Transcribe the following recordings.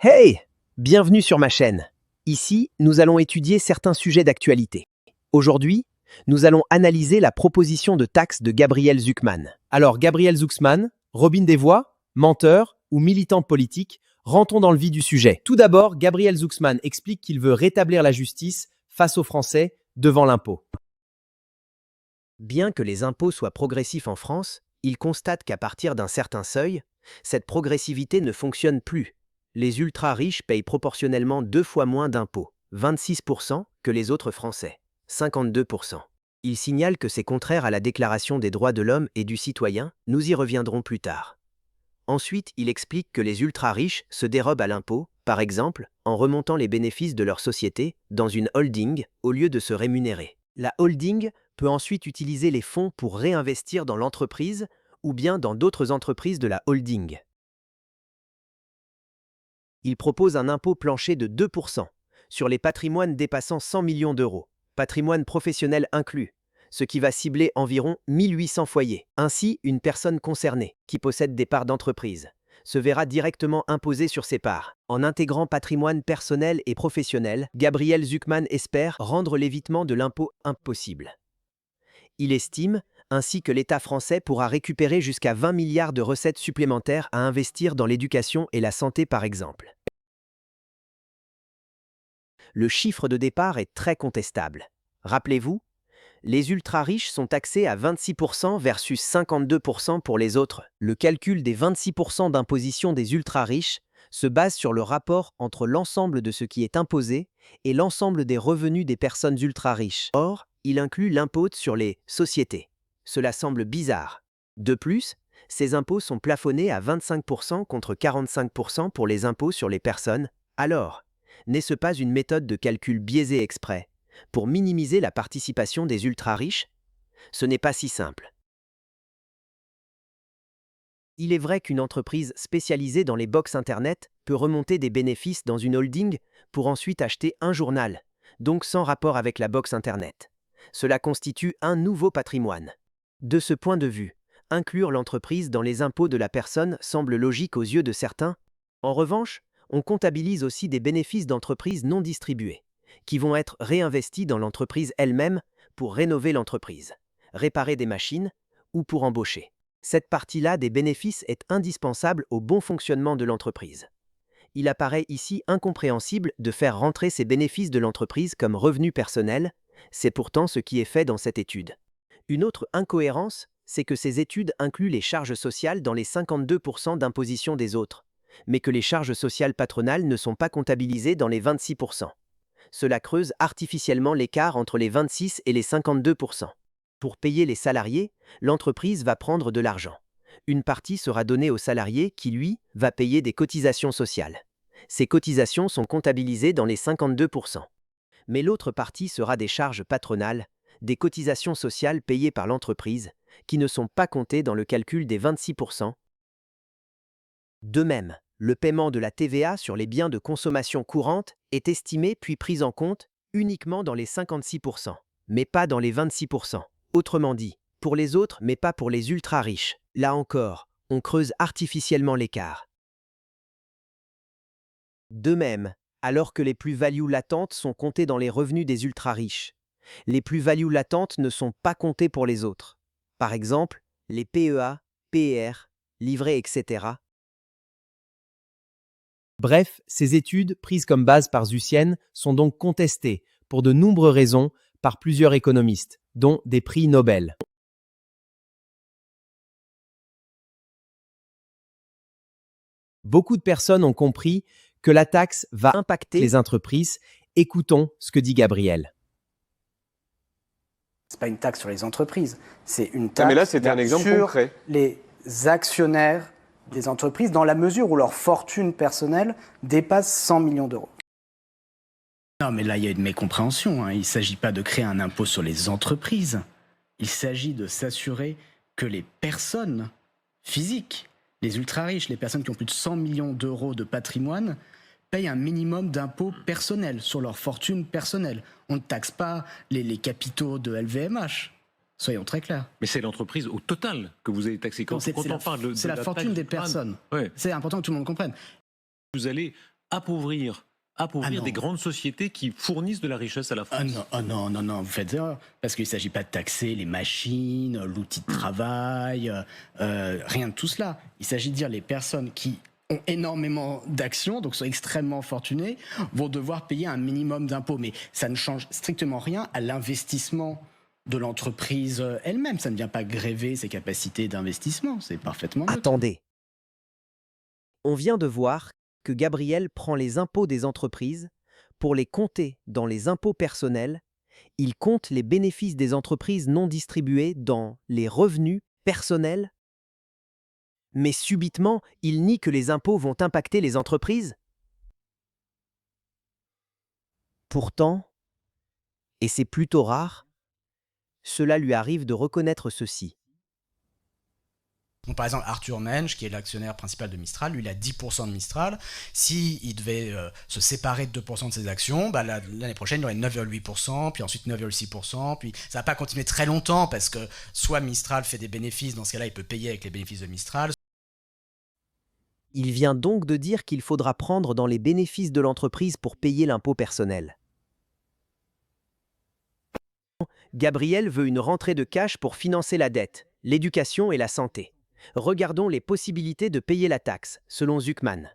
Hey! Bienvenue sur ma chaîne. Ici, nous allons étudier certains sujets d'actualité. Aujourd'hui, nous allons analyser la proposition de taxe de Gabriel Zucman. Alors, Gabriel Zucman, Robin des Voix, menteur ou militant politique, rentrons dans le vif du sujet. Tout d'abord, Gabriel Zucman explique qu'il veut rétablir la justice face aux Français devant l'impôt. Bien que les impôts soient progressifs en France, il constate qu'à partir d'un certain seuil, cette progressivité ne fonctionne plus. Les ultra-riches payent proportionnellement 2 fois moins d'impôts, 26%, que les autres Français, 52%. Il signale que c'est contraire à la Déclaration des droits de l'homme et du citoyen, nous y reviendrons plus tard. Ensuite, il explique que les ultra-riches se dérobent à l'impôt, par exemple, en remontant les bénéfices de leur société dans une holding au lieu de se rémunérer. La holding peut ensuite utiliser les fonds pour réinvestir dans l'entreprise ou bien dans d'autres entreprises de la holding. Il propose un impôt plancher de 2% sur les patrimoines dépassant 100 millions d'euros, patrimoine professionnel inclus, ce qui va cibler environ 1800 foyers. Ainsi, une personne concernée, qui possède des parts d'entreprise, se verra directement imposée sur ses parts. En intégrant patrimoine personnel et professionnel, Gabriel Zucman espère rendre l'évitement de l'impôt impossible. Il estime ainsi que l'État français pourra récupérer jusqu'à 20 milliards de recettes supplémentaires à investir dans l'éducation et la santé par exemple. Le chiffre de départ est très contestable. Rappelez-vous, les ultra-riches sont taxés à 26% versus 52% pour les autres. Le calcul des 26% d'imposition des ultra-riches se base sur le rapport entre l'ensemble de ce qui est imposé et l'ensemble des revenus des personnes ultra-riches. Or, il inclut l'impôt sur les sociétés. Cela semble bizarre. De plus, ces impôts sont plafonnés à 25% contre 45% pour les impôts sur les personnes. Alors, n'est-ce pas une méthode de calcul biaisée exprès pour minimiser la participation des ultra-riches? Ce n'est pas si simple. Il est vrai qu'une entreprise spécialisée dans les box Internet peut remonter des bénéfices dans une holding pour ensuite acheter un journal, donc sans rapport avec la box Internet. Cela constitue un nouveau patrimoine. De ce point de vue, inclure l'entreprise dans les impôts de la personne semble logique aux yeux de certains. En revanche, on comptabilise aussi des bénéfices d'entreprises non distribués, qui vont être réinvestis dans l'entreprise elle-même pour rénover l'entreprise, réparer des machines ou pour embaucher. Cette partie-là des bénéfices est indispensable au bon fonctionnement de l'entreprise. Il apparaît ici incompréhensible de faire rentrer ces bénéfices de l'entreprise comme revenus personnels, c'est pourtant ce qui est fait dans cette étude. Une autre incohérence, c'est que ces études incluent les charges sociales dans les 52% d'imposition des autres, mais que les charges sociales patronales ne sont pas comptabilisées dans les 26%. Cela creuse artificiellement l'écart entre les 26 et les 52%. Pour payer les salariés, l'entreprise va prendre de l'argent. Une partie sera donnée au salarié qui, lui, va payer des cotisations sociales. Ces cotisations sont comptabilisées dans les 52%. Mais l'autre partie sera des charges patronales, des cotisations sociales payées par l'entreprise, qui ne sont pas comptées dans le calcul des 26%. De même, le paiement de la TVA sur les biens de consommation courante est estimé puis pris en compte uniquement dans les 56%, mais pas dans les 26%. Autrement dit, pour les autres mais pas pour les ultra-riches. Là encore, on creuse artificiellement l'écart. De même, alors que les plus-values latentes sont comptées dans les revenus des ultra-riches, les plus-values latentes ne sont pas comptées pour les autres. Par exemple, les PEA, PER, livrets, etc. Bref, ces études, prises comme base par Zucman, sont donc contestées, pour de nombreuses raisons, par plusieurs économistes, dont des prix Nobel. Beaucoup de personnes ont compris que la taxe va impacter les entreprises. Écoutons ce que dit Gabriel. Ce n'est pas une taxe sur les entreprises, c'est une Non, taxe mais là, c'était un exemple sur concret. les actionnaires des entreprises dans la mesure où leur fortune personnelle dépasse 100 millions d'euros. Non, mais là, il y a une mécompréhension. Il ne s'agit pas de créer un impôt sur les entreprises. Il s'agit de s'assurer que les personnes physiques, les ultra-riches, les personnes qui ont plus de 100 millions d'euros de patrimoine, payent un minimum d'impôts personnels sur leur fortune personnelle. On ne taxe pas les capitaux de LVMH. Soyons très clairs. Mais c'est l'entreprise au total que vous avez taxé. C'est la fortune des personnes. Ouais. C'est important que tout le monde comprenne. Vous allez appauvrir Ah des non. grandes sociétés qui fournissent de la richesse à la Ah France. non, ah non, non, non, vous faites erreur. Parce qu'il ne s'agit pas de taxer les machines, l'outil de travail, rien de tout cela. Il s'agit de dire les personnes qui ont énormément d'actions, donc sont extrêmement fortunées, vont devoir payer un minimum d'impôts. Mais ça ne change strictement rien à l'investissement de l'entreprise elle-même. Ça ne vient pas gréver ses capacités d'investissement. C'est parfaitement neutre. Attendez. On vient de voir que Gabriel prend les impôts des entreprises pour les compter dans les impôts personnels. Il compte les bénéfices des entreprises non distribués dans les revenus personnels. Mais subitement, il nie que les impôts vont impacter les entreprises. Pourtant, et c'est plutôt rare, cela lui arrive de reconnaître ceci. Donc, par exemple, Arthur Mensch, qui est l'actionnaire principal de Mistral, lui, il a 10% de Mistral. S'il devait se séparer de 2% de ses actions, bah, l'année prochaine, il aurait 9,8%, puis ensuite 9,6%, puis ça va pas continuer très longtemps, parce que soit Mistral fait des bénéfices, dans ce cas-là, il peut payer avec les bénéfices de Mistral. Il vient donc de dire qu'il faudra prendre dans les bénéfices de l'entreprise pour payer l'impôt personnel. Gabriel veut une rentrée de cash pour financer la dette, l'éducation et la santé. Regardons les possibilités de payer la taxe, selon Zuckman.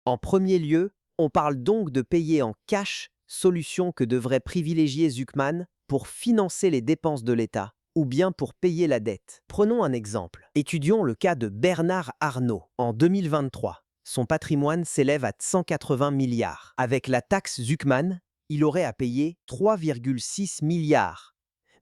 En premier lieu, on parle donc de payer en cash, solution que devrait privilégier Zuckman pour financer les dépenses de l'État ou bien pour payer la dette. Prenons un exemple. Étudions le cas de Bernard Arnault. En 2023, son patrimoine s'élève à 180 milliards. Avec la taxe Zuckman, il aurait à payer 3,6 milliards.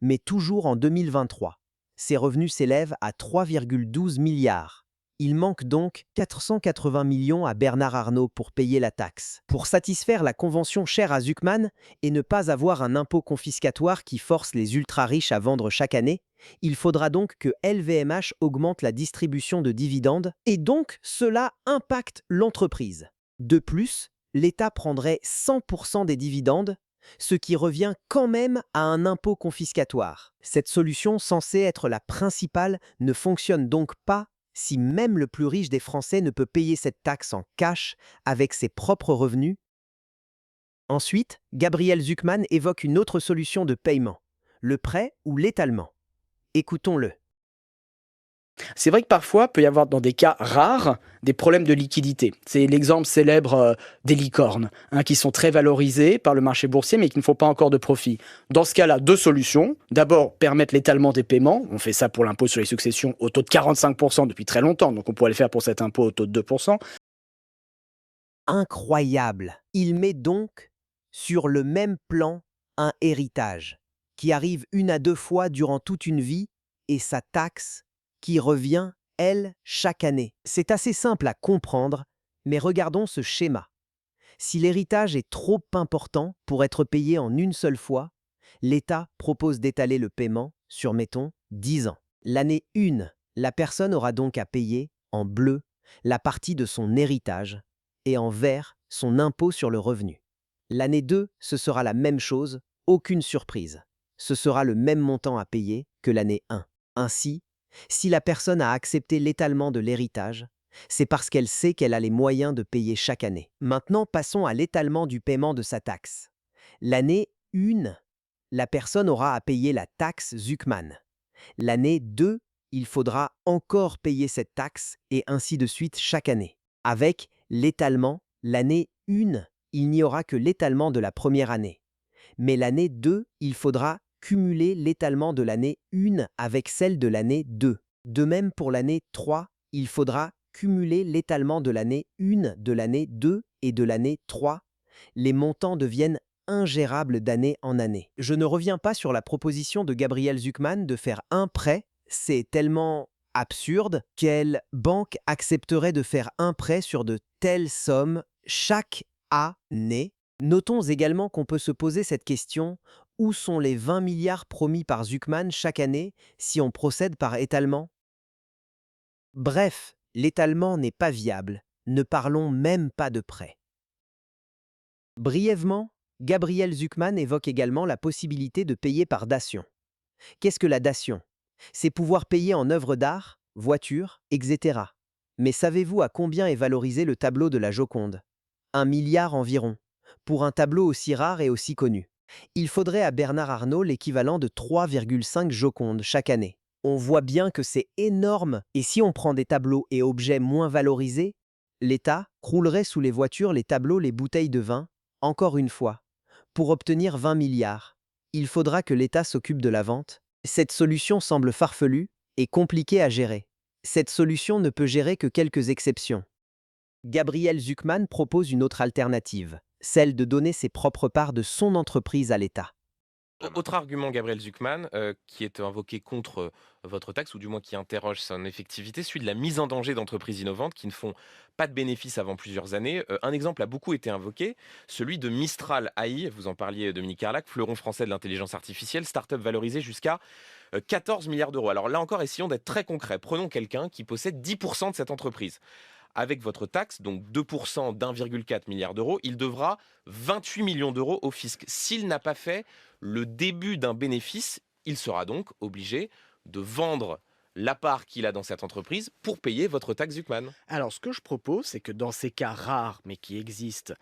Mais toujours en 2023, ses revenus s'élèvent à 3,12 milliards. Il manque donc 480 millions à Bernard Arnault pour payer la taxe. Pour satisfaire la convention chère à Zuckman et ne pas avoir un impôt confiscatoire qui force les ultra-riches à vendre chaque année, il faudra donc que LVMH augmente la distribution de dividendes et donc cela impacte l'entreprise. De plus, l'État prendrait 100% des dividendes, ce qui revient quand même à un impôt confiscatoire. Cette solution censée être la principale ne fonctionne donc pas si même le plus riche des Français ne peut payer cette taxe en cash avec ses propres revenus. Ensuite, Gabriel Zuckman évoque une autre solution de paiement, le prêt ou l'étalement. Écoutons-le. C'est vrai que parfois, il peut y avoir dans des cas rares des problèmes de liquidité. C'est l'exemple célèbre des licornes, qui sont très valorisées par le marché boursier mais qui ne font pas encore de profit. Dans ce cas-là, deux solutions. D'abord, permettre l'étalement des paiements. On fait ça pour l'impôt sur les successions au taux de 45% depuis très longtemps, donc on pourrait le faire pour cet impôt au taux de 2%. Incroyable. Il met donc sur le même plan un héritage qui arrive une à deux fois durant toute une vie et sa taxe qui revient, elle, chaque année. C'est assez simple à comprendre, mais regardons ce schéma. Si l'héritage est trop important pour être payé en une seule fois, l'État propose d'étaler le paiement sur, mettons, 10 ans. L'année 1, la personne aura donc à payer, en bleu, la partie de son héritage et en vert, son impôt sur le revenu. L'année 2, ce sera la même chose, aucune surprise. Ce sera le même montant à payer que l'année 1. Ainsi, si la personne a accepté l'étalement de l'héritage, c'est parce qu'elle sait qu'elle a les moyens de payer chaque année. Maintenant, passons à l'étalement du paiement de sa taxe. L'année 1, la personne aura à payer la taxe Zuckman. L'année 2, il faudra encore payer cette taxe et ainsi de suite chaque année. Avec l'étalement, l'année 1, il n'y aura que l'étalement de la première année. Mais l'année 2, il faudra cumuler l'étalement de l'année 1 avec celle de l'année 2. De même pour l'année 3, il faudra cumuler l'étalement de l'année 1, de l'année 2 et de l'année 3. Les montants deviennent ingérables d'année en année. Je ne reviens pas sur la proposition de Gabriel Zuckman de faire un prêt. C'est tellement absurde. Quelle banque accepterait de faire un prêt sur de telles sommes chaque année? Notons également qu'on peut se poser cette question: où sont les 20 milliards promis par Zuckman chaque année si on procède par étalement? Bref, l'étalement n'est pas viable, ne parlons même pas de prêt. Brièvement, Gabriel Zuckman évoque également la possibilité de payer par dation. Qu'est-ce que la dation? C'est pouvoir payer en œuvres d'art, voitures, etc. Mais savez-vous à combien est valorisé le tableau de la Joconde? 1 milliard environ, pour un tableau aussi rare et aussi connu. Il faudrait à Bernard Arnault l'équivalent de 3,5 Jocondes chaque année. On voit bien que c'est énorme, et si on prend des tableaux et objets moins valorisés, l'État croulerait sous les voitures, les tableaux, les bouteilles de vin, encore une fois. Pour obtenir 20 milliards, il faudra que l'État s'occupe de la vente. Cette solution semble farfelue et compliquée à gérer. Cette solution ne peut gérer que quelques exceptions. Gabriel Zucman propose une autre alternative, celle de donner ses propres parts de son entreprise à l'État. Autre argument, Gabriel Zucman, qui est invoqué contre votre taxe, ou du moins qui interroge son effectivité, celui de la mise en danger d'entreprises innovantes qui ne font pas de bénéfices avant plusieurs années. Un exemple a beaucoup été invoqué, celui de Mistral AI, vous en parliez Dominique Carlac, fleuron français de l'intelligence artificielle, start-up valorisée jusqu'à 14 milliards d'euros. Alors là encore, essayons d'être très concrets. Prenons quelqu'un qui possède 10% de cette entreprise. Avec votre taxe, donc 2% d'1,4 milliard d'euros, il devra 28 millions d'euros au fisc. S'il n'a pas fait le début d'un bénéfice, il sera donc obligé de vendre la part qu'il a dans cette entreprise pour payer votre taxe Zucman. Alors, ce que je propose, c'est que dans ces cas rares, mais qui existent,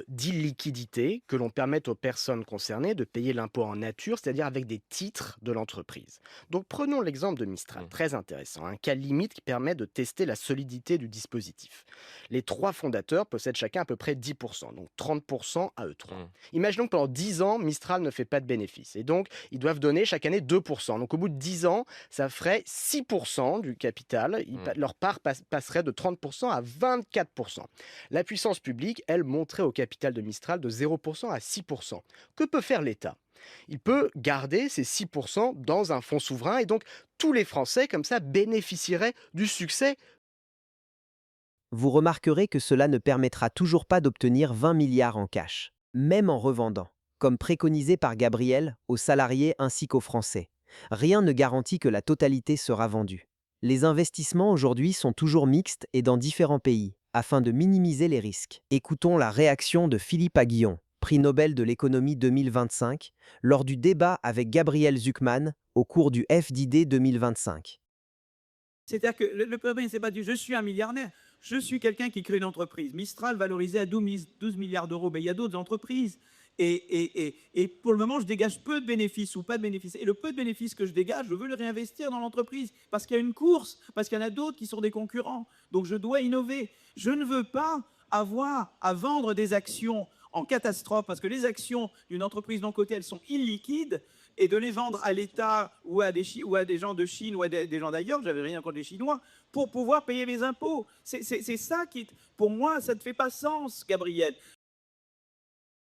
d'illiquidité, que l'on permette aux personnes concernées de payer l'impôt en nature, c'est-à-dire avec des titres de l'entreprise. Donc, prenons l'exemple de Mistral, très intéressant, un cas limite qui permet de tester la solidité du dispositif. Les 3 fondateurs possèdent chacun à peu près 10%, donc 30% à eux 3. Imaginons que pendant 10 ans, Mistral ne fait pas de bénéfices, et donc ils doivent donner chaque année 2%. Donc, au bout de 10 ans, ça ferait 6% du capital, leur part passerait de 30% à 24%. La puissance publique, elle, monterait au capital de Mistral de 0% à 6%. Que peut faire l'État? Il peut garder ces 6% dans un fonds souverain et donc tous les Français, comme ça, bénéficieraient du succès. Vous remarquerez que cela ne permettra toujours pas d'obtenir 20 milliards en cash, même en revendant, comme préconisé par Gabriel, aux salariés ainsi qu'aux Français. Rien ne garantit que la totalité sera vendue. Les investissements aujourd'hui sont toujours mixtes et dans différents pays, afin de minimiser les risques. Écoutons la réaction de Philippe Aguillon, prix Nobel de l'économie 2025, lors du débat avec Gabriel Zucman au cours du FDD 2025. C'est-à-dire que le problème, c'est pas du je suis un milliardaire, je suis quelqu'un qui crée une entreprise. Mistral valorisé à 12 milliards d'euros, mais il y a d'autres entreprises. Et pour le moment, je dégage peu de bénéfices ou pas de bénéfices. Et le peu de bénéfices que je dégage, je veux le réinvestir dans l'entreprise parce qu'il y a une course, parce qu'il y en a d'autres qui sont des concurrents. Donc je dois innover. Je ne veux pas avoir à vendre des actions en catastrophe parce que les actions d'une entreprise non cotée, elles sont illiquides. Et de les vendre à l'État ou à des gens de Chine ou à des gens d'ailleurs, j'avais rien contre les Chinois, pour pouvoir payer les impôts. C'est ça qui, pour moi, ça ne fait pas sens, Gabriel.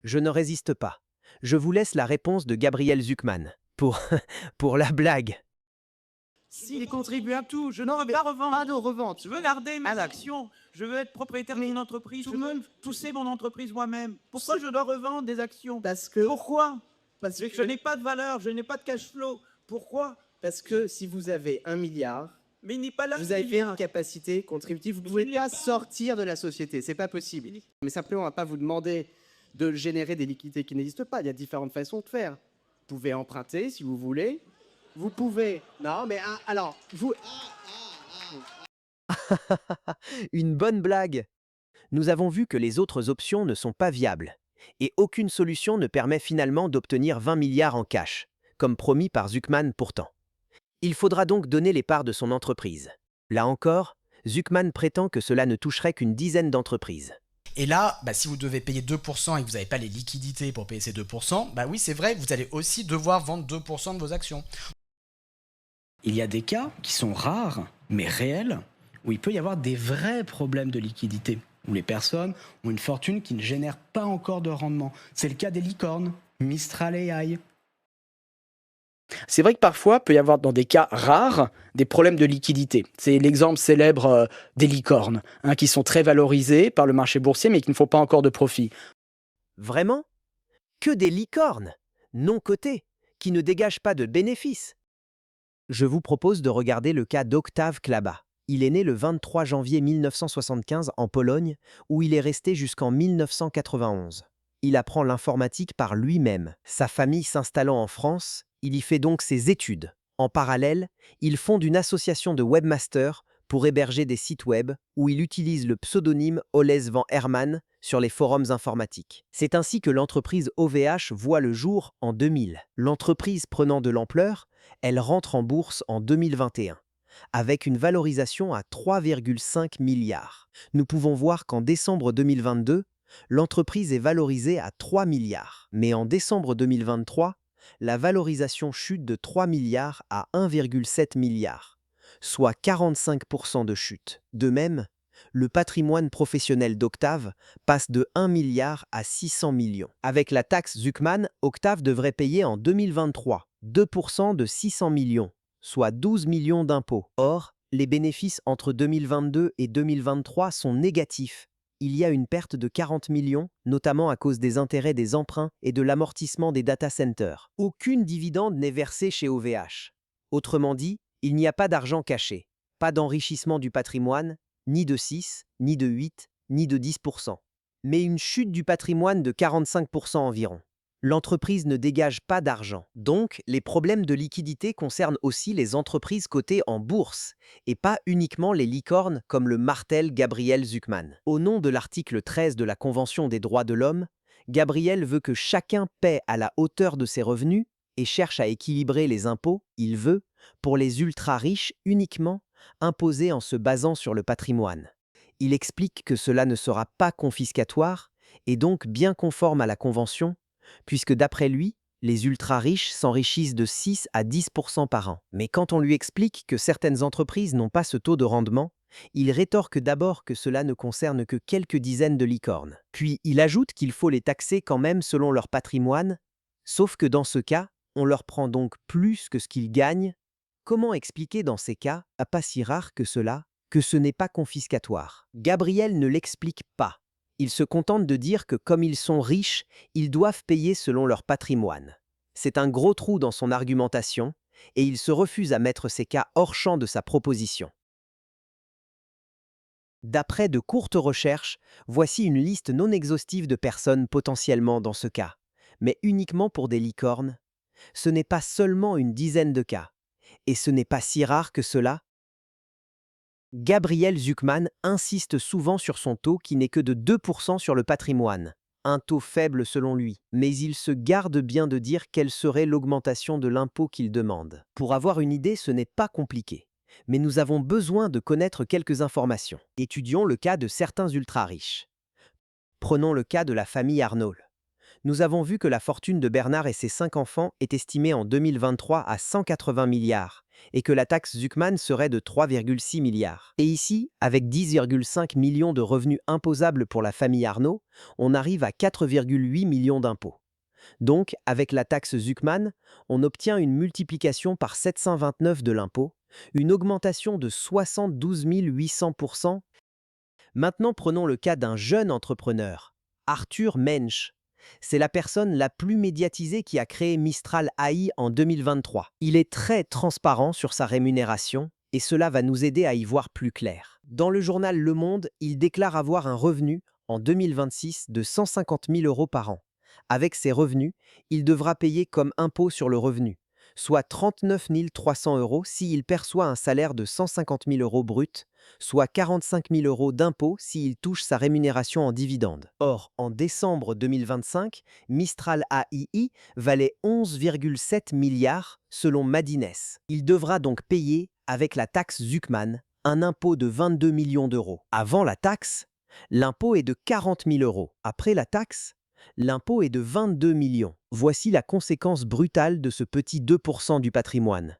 Je ne résiste pas. Je vous laisse la réponse de Gabriel Zucman. Pour la blague. Si les contribuables, tout, je ne veux pas revendre. Pas de revente. Je veux garder mes actions. Je veux être propriétaire d'une entreprise. Je veux pousser mon entreprise moi-même. Pourquoi je dois revendre des actions? Pourquoi? Parce que je n'ai pas de valeur, je n'ai pas de cash flow. Pourquoi? Parce que si vous avez 1 milliard, Mais il n'est pas là. vous avez une capacité contributive, vous ne pouvez pas sortir de la société, c'est pas possible. Mais simplement, on ne va pas vous demander de générer des liquidités qui n'existent pas. Il y a différentes façons de faire. Vous pouvez emprunter si vous voulez. Vous pouvez. Non, mais alors, vous. Une bonne blague. Nous avons vu que les autres options ne sont pas viables. Et aucune solution ne permet finalement d'obtenir 20 milliards en cash, comme promis par Zucman pourtant. Il faudra donc donner les parts de son entreprise. Là encore, Zucman prétend que cela ne toucherait qu'une dizaine d'entreprises. Et là, si vous devez payer 2% et que vous n'avez pas les liquidités pour payer ces 2%, oui, c'est vrai, vous allez aussi devoir vendre 2% de vos actions. Il y a des cas qui sont rares, mais réels, où il peut y avoir des vrais problèmes de liquidité, où les personnes ont une fortune qui ne génère pas encore de rendement. C'est le cas des licornes, Mistral AI. C'est vrai que parfois, il peut y avoir dans des cas rares des problèmes de liquidité. C'est l'exemple célèbre des licornes, qui sont très valorisées par le marché boursier, mais qui ne font pas encore de profit. Vraiment? Que des licornes, non cotées, qui ne dégagent pas de bénéfices. Je vous propose de regarder le cas d'Octave Klaba. Il est né le 23 janvier 1975 en Pologne, où il est resté jusqu'en 1991. Il apprend l'informatique par lui-même. Sa famille s'installant en France, il y fait donc ses études. En parallèle, il fonde une association de webmasters pour héberger des sites web où il utilise le pseudonyme Oles van Herman sur les forums informatiques. C'est ainsi que l'entreprise OVH voit le jour en 2000. L'entreprise prenant de l'ampleur, elle rentre en bourse en 2021, avec une valorisation à 3,5 milliards. Nous pouvons voir qu'en décembre 2022, l'entreprise est valorisée à 3 milliards. Mais en décembre 2023, la valorisation chute de 3 milliards à 1,7 milliard, soit 45% de chute. De même, le patrimoine professionnel d'Octave passe de 1 milliard à 600 millions. Avec la taxe Zuckman, Octave devrait payer en 2023 2% de 600 millions, soit 12 millions d'impôts. Or, les bénéfices entre 2022 et 2023 sont négatifs. Il y a une perte de 40 millions, notamment à cause des intérêts des emprunts et de l'amortissement des data centers. Aucune dividende n'est versée chez OVH. Autrement dit, il n'y a pas d'argent caché, pas d'enrichissement du patrimoine, ni de 6, ni de 8, ni de 10%, mais une chute du patrimoine de 45% environ. L'entreprise ne dégage pas d'argent. Donc, les problèmes de liquidité concernent aussi les entreprises cotées en bourse, et pas uniquement les licornes comme le martèle Gabriel Zuckman. Au nom de l'article 13 de la Convention des droits de l'homme, Gabriel veut que chacun paie à la hauteur de ses revenus et cherche à équilibrer les impôts, il veut, pour les ultra-riches uniquement, imposés en se basant sur le patrimoine. Il explique que cela ne sera pas confiscatoire et donc bien conforme à la Convention, puisque d'après lui, les ultra-riches s'enrichissent de 6 à 10% par an. Mais quand on lui explique que certaines entreprises n'ont pas ce taux de rendement, il rétorque d'abord que cela ne concerne que quelques dizaines de licornes. Puis il ajoute qu'il faut les taxer quand même selon leur patrimoine, sauf que dans ce cas, on leur prend donc plus que ce qu'ils gagnent. Comment expliquer dans ces cas, à pas si rare que cela, que ce n'est pas confiscatoire? Gabriel ne l'explique pas. Il se contente de dire que comme ils sont riches, ils doivent payer selon leur patrimoine. C'est un gros trou dans son argumentation, et il se refuse à mettre ces cas hors champ de sa proposition. D'après de courtes recherches, voici une liste non exhaustive de personnes potentiellement dans ce cas, mais uniquement pour des licornes. Ce n'est pas seulement une dizaine de cas, et ce n'est pas si rare que cela. Gabriel Zuckman insiste souvent sur son taux qui n'est que de 2% sur le patrimoine, un taux faible selon lui, mais il se garde bien de dire quelle serait l'augmentation de l'impôt qu'il demande. Pour avoir une idée, ce n'est pas compliqué, mais nous avons besoin de connaître quelques informations. Étudions le cas de certains ultra-riches. Prenons le cas de la famille Arnault. Nous avons vu que la fortune de Bernard et ses 5 enfants est estimée en 2023 à 180 milliards et que la taxe Zuckman serait de 3,6 milliards. Et ici, avec 10,5 millions de revenus imposables pour la famille Arnault, on arrive à 4,8 millions d'impôts. Donc, avec la taxe Zuckman, on obtient une multiplication par 729 de l'impôt, une augmentation de 72 800%. Maintenant, prenons le cas d'un jeune entrepreneur, Arthur Mensch. C'est la personne la plus médiatisée qui a créé Mistral AI en 2023. Il est très transparent sur sa rémunération et cela va nous aider à y voir plus clair. Dans le journal Le Monde, il déclare avoir un revenu en 2026 de 150 000 euros par an. Avec ces revenus, il devra payer comme impôt sur le revenu, soit 39 300 euros s'il perçoit un salaire de 150 000 euros brut, soit 45 000 euros d'impôt s'il touche sa rémunération en dividende. Or, en décembre 2025, Mistral AI valait 11,7 milliards selon Madines. Il devra donc payer, avec la taxe Zuckman, un impôt de 22 millions d'euros. Avant la taxe, l'impôt est de 40 000 euros. Après la taxe, l'impôt est de 22 millions. Voici la conséquence brutale de ce petit 2% du patrimoine.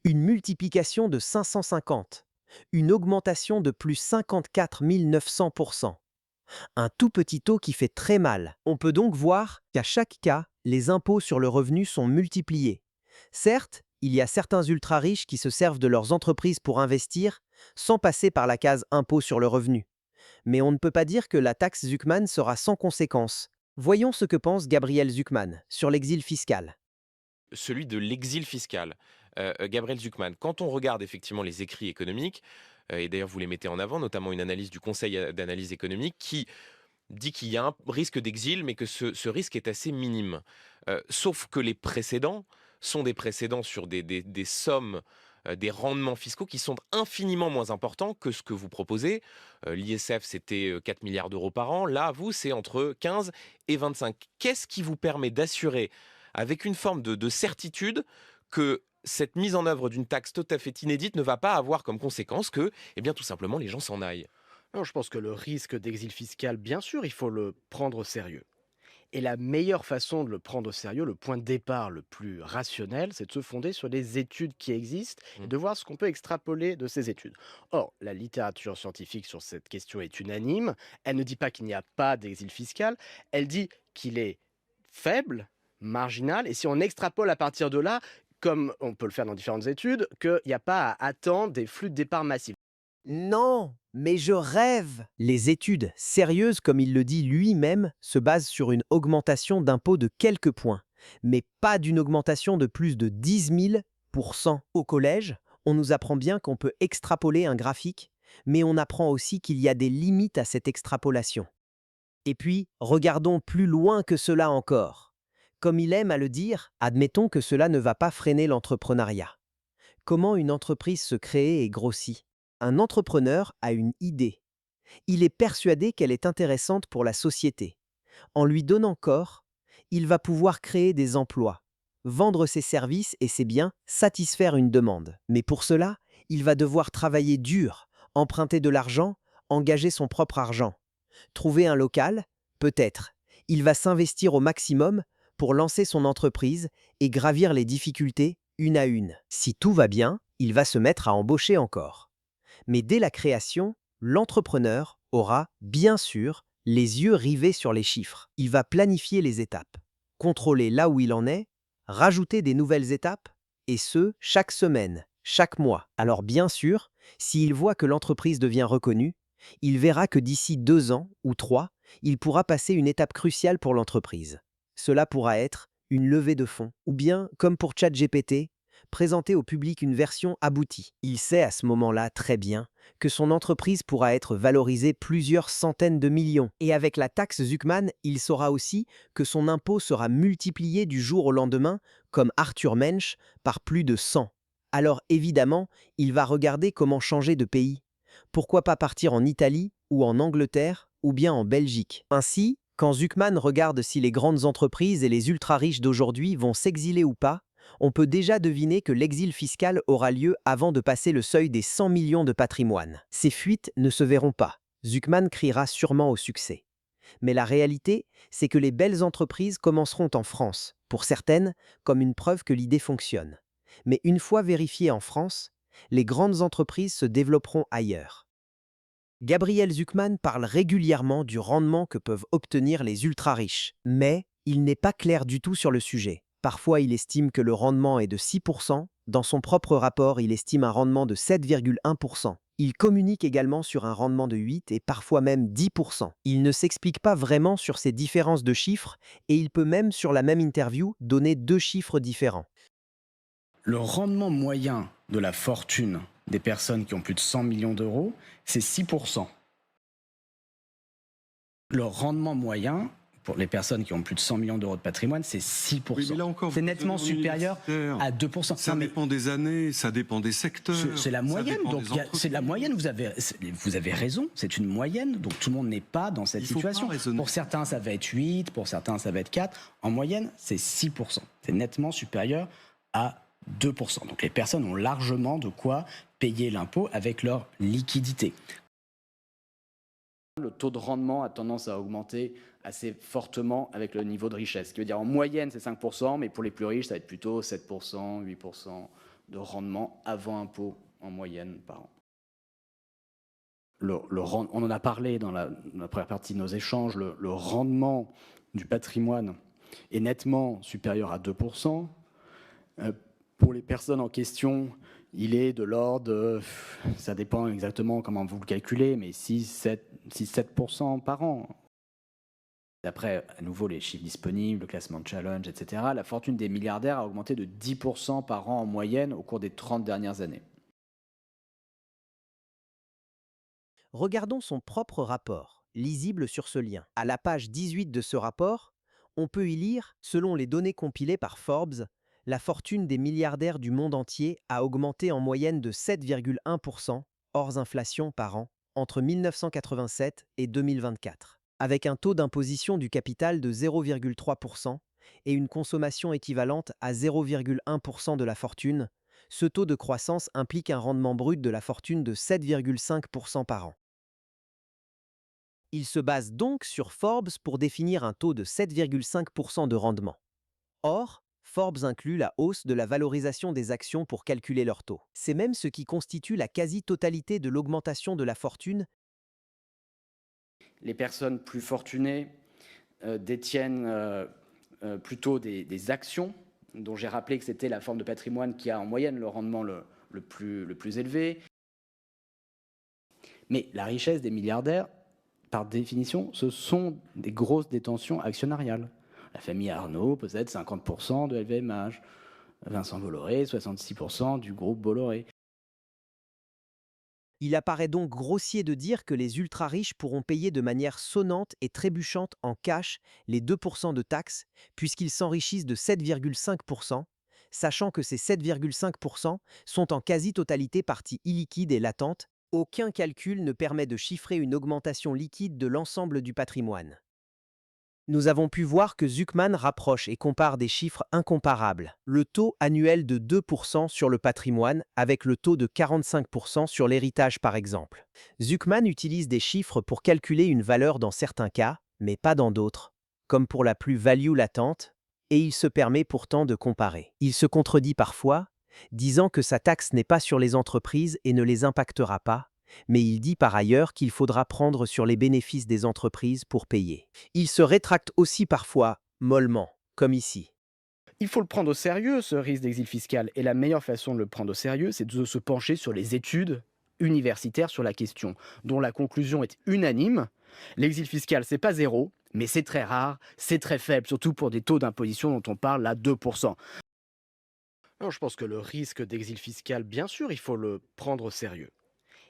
Une multiplication de 550. Une augmentation de plus 54 900%. Un tout petit taux qui fait très mal. On peut donc voir qu'à chaque cas, les impôts sur le revenu sont multipliés. Certes, il y a certains ultra-riches qui se servent de leurs entreprises pour investir sans passer par la case impôt sur le revenu. Mais on ne peut pas dire que la taxe Zuckman sera sans conséquence. Voyons ce que pense Gabriel Zuckman sur l'exil fiscal. Celui de l'exil fiscal. Gabriel Zuckman, quand on regarde effectivement les écrits économiques, et d'ailleurs vous les mettez en avant, notamment une analyse du Conseil d'analyse économique qui dit qu'il y a un risque d'exil, mais que ce risque est assez minime. Sauf que les précédents sont des précédents sur des sommes des rendements fiscaux qui sont infiniment moins importants que ce que vous proposez. L'ISF, c'était 4 milliards d'euros par an. Là, vous, c'est entre 15 et 25. Qu'est-ce qui vous permet d'assurer, avec une forme de certitude, que cette mise en œuvre d'une taxe tout à fait inédite ne va pas avoir comme conséquence que, eh bien, tout simplement, les gens s'en aillent? Non, je pense que le risque d'exil fiscal, bien sûr, il faut le prendre au sérieux. Et la meilleure façon de le prendre au sérieux, le point de départ le plus rationnel, c'est de se fonder sur les études qui existent et Mmh. de voir ce qu'on peut extrapoler de ces études. Or, la littérature scientifique sur cette question est unanime. Elle ne dit pas qu'il n'y a pas d'exil fiscal, elle dit qu'il est faible, marginal, et si on extrapole à partir de là, comme on peut le faire dans différentes études, qu'il n'y a pas à attendre des flux de départ massifs. Non, mais je rêve. Les études sérieuses, comme il le dit lui-même, se basent sur une augmentation d'impôts de quelques points, mais pas d'une augmentation de plus de 10 000%. Au collège, on nous apprend bien qu'on peut extrapoler un graphique, mais on apprend aussi qu'il y a des limites à cette extrapolation. Et puis, regardons plus loin que cela encore. Comme il aime à le dire, admettons que cela ne va pas freiner l'entrepreneuriat. Comment une entreprise se crée et grossit? Un entrepreneur a une idée. Il est persuadé qu'elle est intéressante pour la société. En lui donnant corps, il va pouvoir créer des emplois, vendre ses services et ses biens, satisfaire une demande. Mais pour cela, il va devoir travailler dur, emprunter de l'argent, engager son propre argent. Trouver un local? Peut-être. Il va s'investir au maximum pour lancer son entreprise et gravir les difficultés une à une. Si tout va bien, il va se mettre à embaucher encore. Mais dès la création, l'entrepreneur aura, bien sûr, les yeux rivés sur les chiffres. Il va planifier les étapes, contrôler là où il en est, rajouter des nouvelles étapes, et ce, chaque semaine, chaque mois. Alors bien sûr, s'il voit que l'entreprise devient reconnue, il verra que d'ici 2 ans ou 3, il pourra passer une étape cruciale pour l'entreprise. Cela pourra être une levée de fonds, ou bien, comme pour ChatGPT, présenter au public une version aboutie. Il sait à ce moment-là très bien que son entreprise pourra être valorisée plusieurs centaines de millions. Et avec la taxe Zuckman, il saura aussi que son impôt sera multiplié du jour au lendemain, comme Arthur Mensch, par plus de 100. Alors évidemment, il va regarder comment changer de pays. Pourquoi pas partir en Italie ou en Angleterre ou bien en Belgique. Ainsi, quand Zuckman regarde si les grandes entreprises et les ultra-riches d'aujourd'hui vont s'exiler ou pas, on peut déjà deviner que l'exil fiscal aura lieu avant de passer le seuil des 100 millions de patrimoine. Ces fuites ne se verront pas. Zuckman criera sûrement au succès. Mais la réalité, c'est que les belles entreprises commenceront en France, pour certaines, comme une preuve que l'idée fonctionne. Mais une fois vérifiée en France, les grandes entreprises se développeront ailleurs. Gabriel Zuckman parle régulièrement du rendement que peuvent obtenir les ultra-riches, mais il n'est pas clair du tout sur le sujet. Parfois, il estime que le rendement est de 6%, dans son propre rapport, il estime un rendement de 7,1%. Il communique également sur un rendement de 8 et parfois même 10%. Il ne s'explique pas vraiment sur ces différences de chiffres et il peut même, sur la même interview, donner 2 chiffres différents. Le rendement moyen de la fortune des personnes qui ont plus de 100 millions d'euros, c'est 6%. Le rendement moyen pour les personnes qui ont plus de 100 millions d'euros de patrimoine, c'est 6%. Oui, mais là encore, c'est vous nettement êtes en supérieur universitaire. à 2%. Ça Non, mais dépend des années, ça dépend des secteurs. c'est la ça moyenne, dépend donc des c'est la entreprises. moyenne, vous avez raison, c'est une moyenne, donc tout le monde n'est pas dans cette Il faut pas situation. raisonner. Pour certains, ça va être 8, pour certains, ça va être 4. En moyenne, c'est 6%. C'est nettement supérieur à 2%. Donc les personnes ont largement de quoi payer l'impôt avec leur liquidité. Le taux de rendement a tendance à augmenter assez fortement avec le niveau de richesse. Ce qui veut dire en moyenne, c'est 5%, mais pour les plus riches, ça va être plutôt 7%, 8% de rendement avant impôt en moyenne par an. On en a parlé dans la première partie de nos échanges, le rendement du patrimoine est nettement supérieur à 2%. Pour les personnes en question, il est de l'ordre de, ça dépend exactement comment vous le calculez, mais 6-7% par an. D'après, à nouveau, les chiffres disponibles, le classement de Challenge, etc., la fortune des milliardaires a augmenté de 10% par an en moyenne au cours des 30 dernières années. Regardons son propre rapport, lisible sur ce lien. À la page 18 de ce rapport, on peut y lire, selon les données compilées par Forbes, la fortune des milliardaires du monde entier a augmenté en moyenne de 7,1% hors inflation par an entre 1987 et 2024, avec un taux d'imposition du capital de 0,3% et une consommation équivalente à 0,1% de la fortune. Ce taux de croissance implique un rendement brut de la fortune de 7,5% par an. Il se base donc sur Forbes pour définir un taux de 7,5% de rendement. Or, Forbes inclut la hausse de la valorisation des actions pour calculer leur taux. C'est même ce qui constitue la quasi-totalité de l'augmentation de la fortune. Les personnes plus fortunées détiennent plutôt des actions, dont j'ai rappelé que c'était la forme de patrimoine qui a en moyenne le rendement le plus élevé. Mais la richesse des milliardaires, par définition, ce sont des grosses détentions actionnariales. La famille Arnault possède 50% de LVMH, Vincent Bolloré, 66% du groupe Bolloré. Il apparaît donc grossier de dire que les ultra-riches pourront payer de manière sonnante et trébuchante en cash les 2% de taxes, puisqu'ils s'enrichissent de 7,5%, sachant que ces 7,5% sont en quasi-totalité partie illiquide et latente. Aucun calcul ne permet de chiffrer une augmentation liquide de l'ensemble du patrimoine. Nous avons pu voir que Zuckman rapproche et compare des chiffres incomparables. Le taux annuel de 2% sur le patrimoine avec le taux de 45% sur l'héritage par exemple. Zuckman utilise des chiffres pour calculer une valeur dans certains cas, mais pas dans d'autres, comme pour la plus-value latente, et il se permet pourtant de comparer. Il se contredit parfois, disant que sa taxe n'est pas sur les entreprises et ne les impactera pas, mais il dit par ailleurs qu'il faudra prendre sur les bénéfices des entreprises pour payer. Il se rétracte aussi parfois, mollement, comme ici. Il faut le prendre au sérieux, ce risque d'exil fiscal, et la meilleure façon de le prendre au sérieux, c'est de se pencher sur les études universitaires sur la question, dont la conclusion est unanime. L'exil fiscal, c'est pas zéro, mais c'est très rare, c'est très faible, surtout pour des taux d'imposition dont on parle à 2%. Alors, je pense que le risque d'exil fiscal, bien sûr, il faut le prendre au sérieux.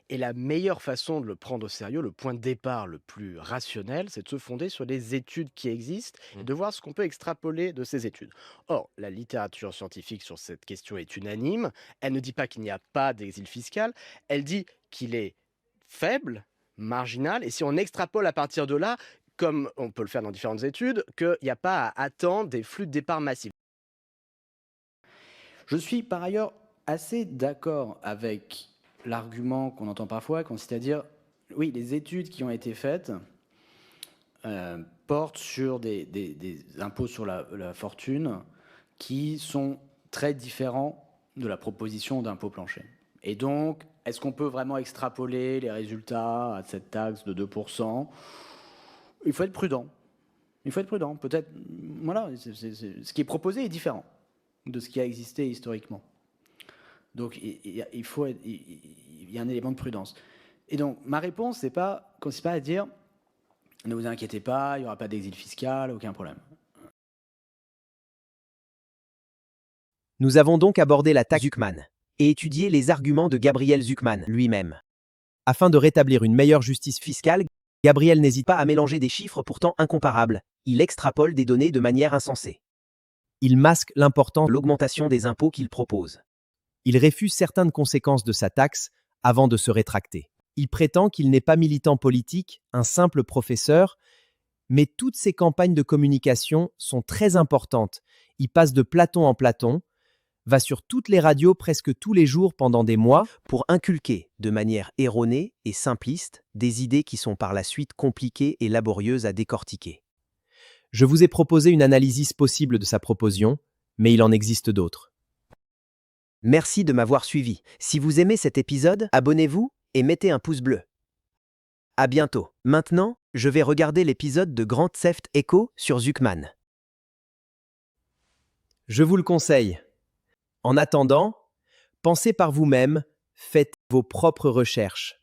Et la meilleure façon de le prendre au sérieux, le point de départ le plus rationnel, c'est de se fonder sur les études qui existent et de voir ce qu'on peut extrapoler de ces études. Or, la littérature scientifique sur cette question est unanime. Elle ne dit pas qu'il n'y a pas d'exil fiscal, elle dit qu'il est faible, marginal, et si on extrapole à partir de là, comme on peut le faire dans différentes études, qu'il n'y a pas à attendre des flux de départ massifs. Je suis par ailleurs assez d'accord avec l'argument qu'on entend parfois, consiste à dire, oui, les études qui ont été faites portent sur des impôts sur la fortune qui sont très différents de la proposition d'impôt plancher. Et donc, est-ce qu'on peut vraiment extrapoler les résultats à cette taxe de 2%? Il faut être prudent. Il faut être prudent. Peut-être, voilà, ce qui est proposé est différent de ce qui a existé historiquement. Donc, il y a un élément de prudence. Et donc, ma réponse, consiste pas à dire « Ne vous inquiétez pas, il n'y aura pas d'exil fiscal, aucun problème ». Nous avons donc abordé la taxe Zuckman et étudié les arguments de Gabriel Zuckman lui-même. Afin de rétablir une meilleure justice fiscale, Gabriel n'hésite pas à mélanger des chiffres pourtant incomparables. Il extrapole des données de manière insensée. Il masque l'importance de l'augmentation des impôts qu'il propose. Il réfute certaines conséquences de sa taxe avant de se rétracter. Il prétend qu'il n'est pas militant politique, un simple professeur, mais toutes ses campagnes de communication sont très importantes. Il passe de Platon en Platon, va sur toutes les radios presque tous les jours pendant des mois pour inculquer, de manière erronée et simpliste, des idées qui sont par la suite compliquées et laborieuses à décortiquer. Je vous ai proposé une analyse possible de sa proposition, mais il en existe d'autres. Merci de m'avoir suivi. Si vous aimez cet épisode, abonnez-vous et mettez un pouce bleu. À bientôt. Maintenant, je vais regarder l'épisode de Grand Theft Auto sur Zuckman. Je vous le conseille. En attendant, pensez par vous-même, faites vos propres recherches.